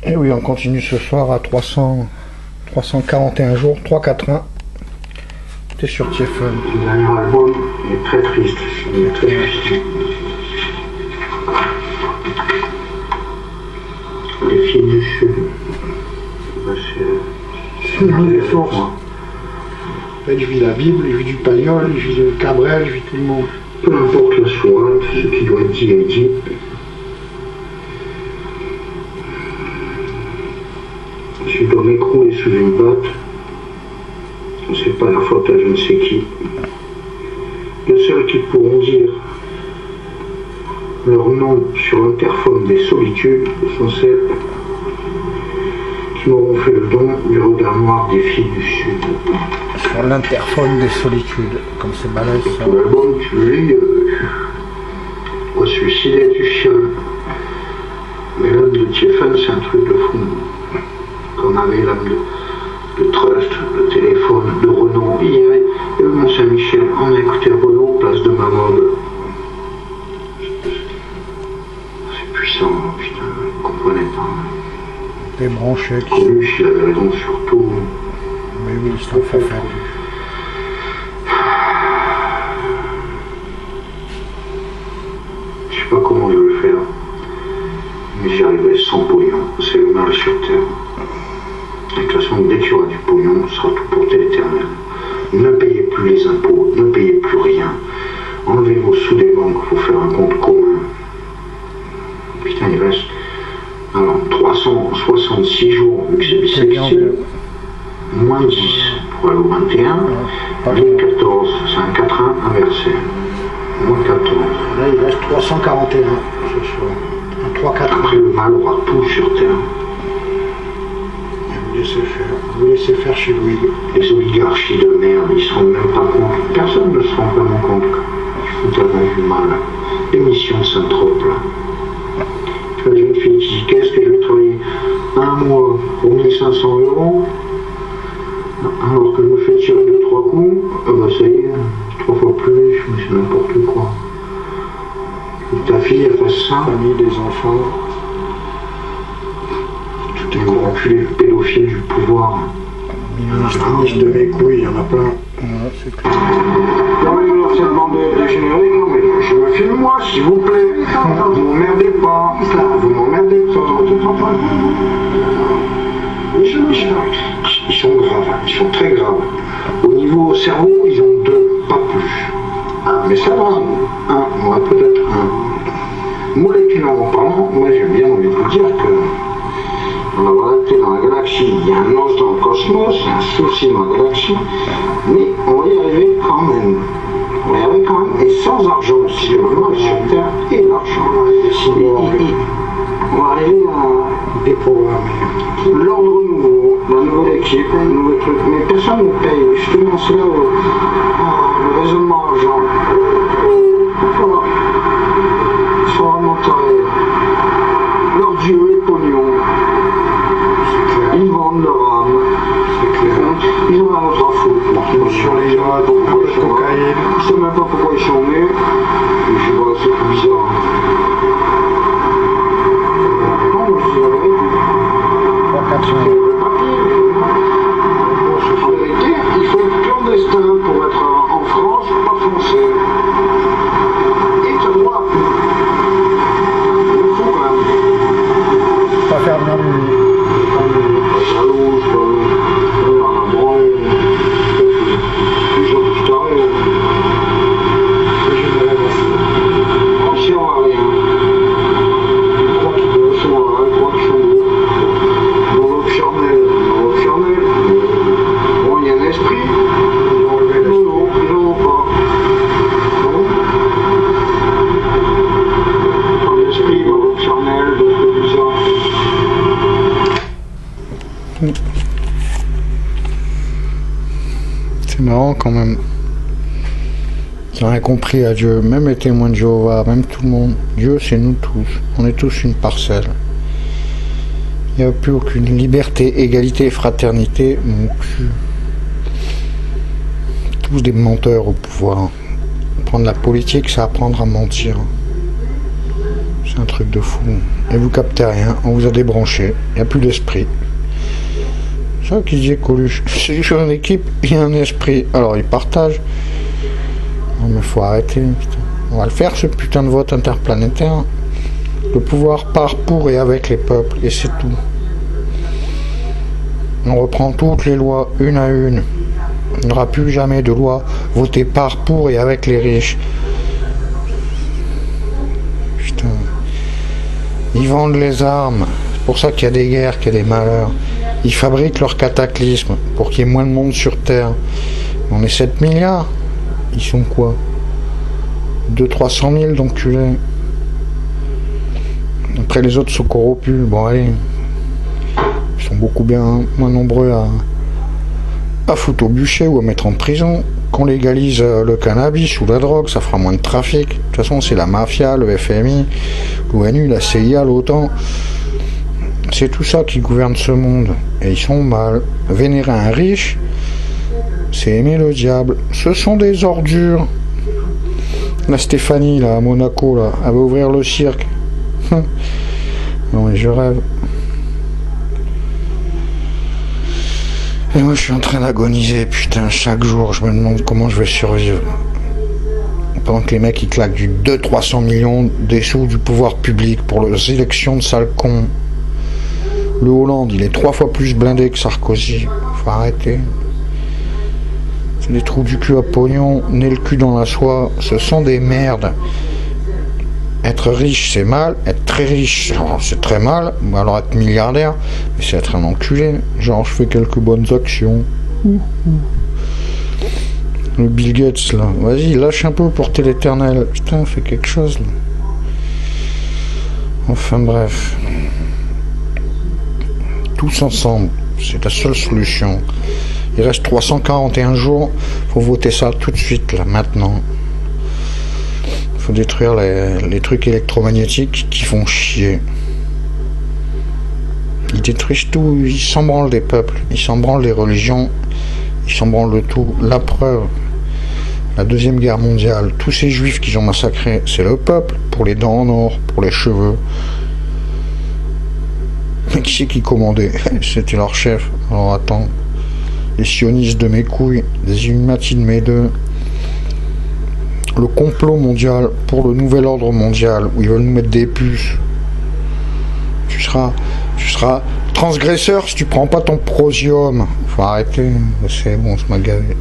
Et oui, on continue ce soir à 341 jours, 3-4-1. T'es sur TF1. Le dernier album est très triste, il est très difficile. Les filles du Sud, c'est des forces. En fait, je vis la Bible, je vis du Pagnol, je vis le Cabrel, je vis tout le monde. Peu importe la soirée, ce qui doit être dit est dit. Je dois m'écrouler sous une botte. C'est pas la faute à je ne sais qui. Les seuls qui pourront dire leur nom sur l'interphone des solitudes sont celles qui m'auront fait le don du regard noir des filles du Sud. Sur l'interphone des solitudes, comme c'est balèze ça. L'album, tu le lis, au suicide du chien. Mais l'âme de TF1, c'est un truc de fou. Comme avait l'âme de Trust, le téléphone de Renault. Hier, et le Mont-Saint-Michel, on a écouté Renault, place de Mahmoud. C'est puissant, putain, je ne comprenais pas. Des branchés. Coluche, il avait raison surtout. Mais oui, c'est un fait faire. Je sais pas comment je vais le faire, mais j'y arriverai sans pognon. C'est le mal sur terre. De toute façon, dès qu'il y aura du pognon, ce sera tout pour l'éternel. Ne payez plus les impôts, ne payez plus rien. Enlevez vos sous des banques, il faut faire un compte commun. Putain, il reste alors, 366 jours, vu que c'est bissextile. Moins 10 pour aller au 21. 2014, c'est un 4-1 inversé. Moins 14. Là, il reste 341 ce soir. Un 3-4. Après, le mal aura tout sur terre. Vous laissez faire chez Louis. Les oligarchies de merde, ils ne se rendent même pas compte. Personne ne se rend vraiment compte qu'ils foutent tellement du mal. L'émission Saint-Trope, là. Tu vois, j'ai une fille qui dit qu'est-ce que je vais travailler un mois pour 1500 €, alors que je me fais tirer 2-3 coups, bah ça y est, 3 fois plus riche, mais c'est n'importe quoi. Que ta fille, elle fasse ça. Famille, des enfants. Tout est corrompu, les pédophiles du pouvoir. Ministre de mes couilles, il y en a plein. Ouais, c'est clair. Non mais je leur ai demandé des génériques, non mais je me filme moi, s'il vous plaît. Vous m'emmerdez pas. Vous m'emmerdez pas. Ils sont graves, ils sont très graves. Au niveau cerveau, ils ont 2, pas plus. Mais ça va, moi peut-être 1. Moléculairement parlant, moi j'ai bien envie de vous dire que on va été dans la galaxie, il y a un os dans le cosmos, il y a un souci dans la galaxie, mais on va y arriver quand même. On va y arriver quand même, et sans argent aussi, le mal sur Terre et l'argent. On va arriver à déprogrammer l'ordre nouveau, la nouvelle équipe, un nouveau truc, mais personne ne paye. Justement, c'est là le raisonnement argent. Il faut vraiment taré. Leur dieu est pognon. Ils vendent leur âme. Ils ont un autre à foutre. sur les gens, un peu de cocaïne. Je sais même pas pourquoi ils sont nés. Je sais pas, c'est tout bizarre. Non, je dis la vérité. 3-4-1. En vérité, il faut être clandestin pour être en France, pas français. Et tu as droit à tout. Il le faut quand même. Pas faire de nuit. Jaloux, les gens qui t'arrêtent. On s'y en va rien. Je crois qu'ils sont là, je crois qu'ils sont beaux. Dans l'autre charnel. Bon, il y a un esprit. Ils ont enlevé l'esprit. Non, ils n'en ont pas. Non. Un esprit dans l'autre charnel, d'autres bizarres. C'est marrant quand même. Ils n'ont rien compris à Dieu, même les témoins de Jéhovah, même tout le monde. Dieu, c'est nous tous. On est tous une parcelle. Il n'y a plus aucune liberté, égalité et fraternité. Mon cul. Tous des menteurs au pouvoir. Prendre la politique, c'est apprendre à mentir. C'est un truc de fou. Et vous captez rien, on vous a débranché, il n'y a plus d'esprit. C'est ça qu'il disait Coluche. C'est sur une équipe, il y a un esprit. Alors ils partagent. Non mais faut arrêter, putain. On va le faire ce putain de vote interplanétaire. Le pouvoir part pour et avec les peuples, et c'est tout. On reprend toutes les lois, une à une. Il n'y aura plus jamais de loi votée par, pour et avec les riches. Putain. Ils vendent les armes. C'est pour ça qu'il y a des guerres, qu'il y a des malheurs. Ils fabriquent leurs cataclysmes pour qu'il y ait moins de monde sur Terre. On est 7 milliards. Ils sont quoi? 200-300 000 d'enculés. Après les autres sont corrompus. Bon allez. Ils sont beaucoup bien moins nombreux à foutre au bûcher ou à mettre en prison. Qu'on légalise le cannabis ou la drogue, ça fera moins de trafic. De toute façon, c'est la mafia, le FMI, l'ONU, la CIA, l'OTAN. C'est tout ça qui gouverne ce monde. Et ils sont mal. Vénérer un riche, c'est aimer le diable. Ce sont des ordures. La Stéphanie, là, à Monaco, là, elle va ouvrir le cirque. Non mais je rêve. Et moi je suis en train d'agoniser, putain, chaque jour je me demande comment je vais survivre. Pendant que les mecs ils claquent du 200-300 millions des sous du pouvoir public pour les élections de sale con. Le Hollande il est 3 fois plus blindé que Sarkozy. Faut arrêter. C'est des trous du cul à pognon, nez le cul dans la soie, ce sont des merdes. Être riche c'est mal, être très riche c'est très mal, alors être milliardaire, mais c'est être un enculé, genre je fais quelques bonnes actions. Le Bill Gates là, vas-y lâche un peu pour l'éternel, putain fais quelque chose là. Enfin bref, tous ensemble, c'est la seule solution. Il reste 341 jours, faut voter ça tout de suite là, maintenant. Faut détruire les trucs électromagnétiques qui font chier. Ils détruisent tout, ils s'en branlent des peuples, ils s'en branlent des religions, ils s'en branlent de tout. La preuve, la Deuxième Guerre mondiale, tous ces juifs qu'ils ont massacrés, c'est le peuple, pour les dents en or, pour les cheveux. Mais qui c'est qui commandait? C'était leur chef. Alors attends, les sionistes de mes couilles, les Illuminati de mes deux. Le complot mondial pour le nouvel ordre mondial où ils veulent nous mettre des puces. Tu seras transgresseur si tu prends pas ton prosium. Faut arrêter, c'est bon, c'est m'a gavé.